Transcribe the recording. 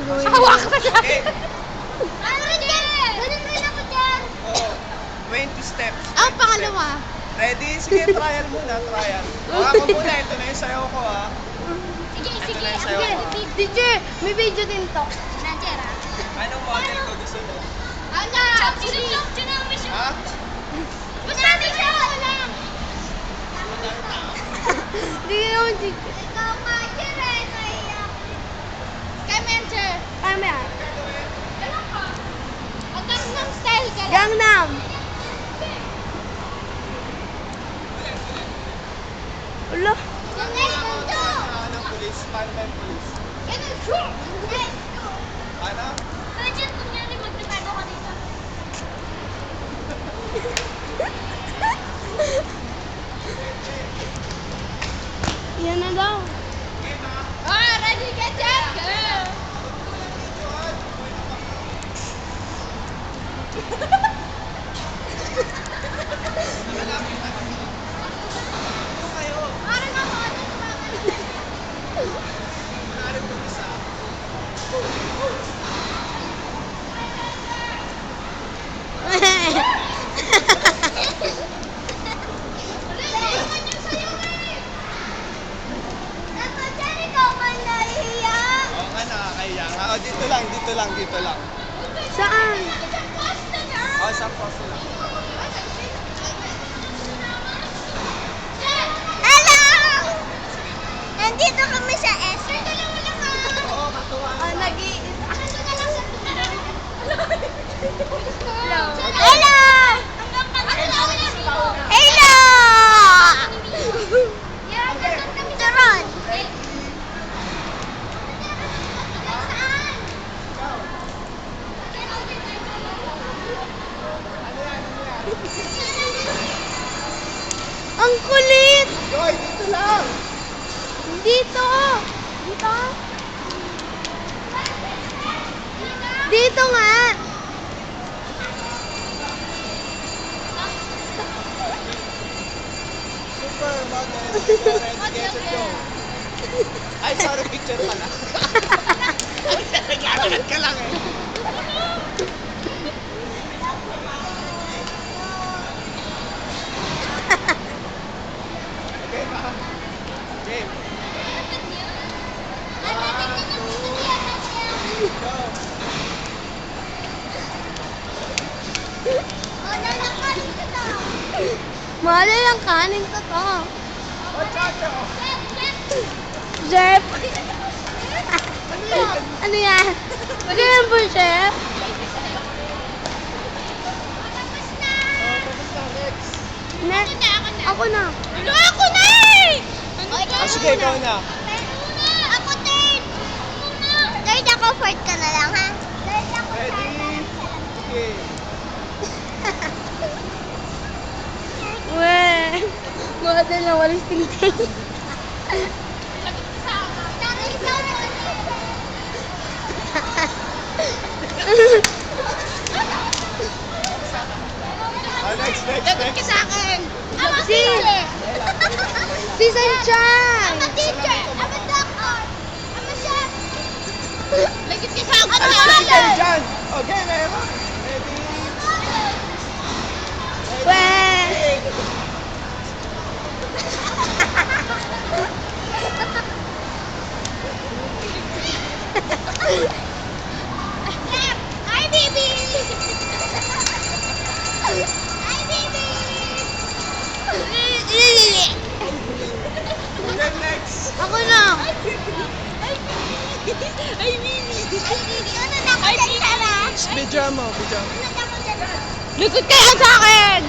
gawin mo. Hawak ka siya. Okay. Ano dyan? Ganun rin ako dyan. Oh, 20 steps. Ang pangalawa. Ready? Sige, trial muna, trial. Ako muna, ito na yung sayaw ko ha. Sige, Ito sige. na yung Ako sayaw ko. yan. Teacher, may video din to. Nandiyan ah. Anong model ko gusto mo? Ano? Sinunod siya na mission. Ha? Basta mission ko lang. Hindi ka naman, teacher. Ikaw nga dyan eh. Naiyak. Kamencher. Kaya mo yan. Ano ka? Ang Gangnam Style ka lang. Gangnam. Ulo. Yung next one to. Ng police, panman police. Ganun. Next to. Ano? Imagine kung yan yung magdependo ka dito. Yan na daw. Oh, ready, get set, go. Parang ako ano tumagal. Narin ko isa. Dapat dyan ikaw man nahihiya. Oo nga, nakakahiya nga. Oh, dito lang, dito lang, dito lang. Saan? Oh, sa posto lang. Hello! Nandito kami sa S. Dalawa lang Oo, katuwa. Nag-iisa. Hello! Hello! Turon! Saan? Ang kulit! Joy, dito lang. Dito! Dito? Dito nga! Super model. Ready, get set, go. Ay, sorry, picture pala. Naglalakad ka lang eh. Okay ba? Game. Go. Mahal lang kanin ko to. Oh, Chacho. Chef! Ano yan? Ganyan po, chef? Oh, tapos na, next. Next. Ako na. Ano ako na eh! Ah, sige, ikaw na. Ako third! Third ako, fourth ka na lang ha? Third ako, Ready? Okay. Weh. Model na walis tingting. Ah, next, next, Lagot ka next. sa akin. I'm a Si- teacher! Si Sanchan! I'm a teacher! I'm a doctor! I'm a chef! Lagot ka sa akin. Ano Alan. okay, dyan? Okay, meron. Ready? Weh. Chef! Hi, baby! Hi, baby! Okay, next. Ako na. Ay, Mimi. Ay, baby! Ano na ako dyan, Sarah? Video mo, video mo. Ano na ako dyan? Lagot ka sa akin.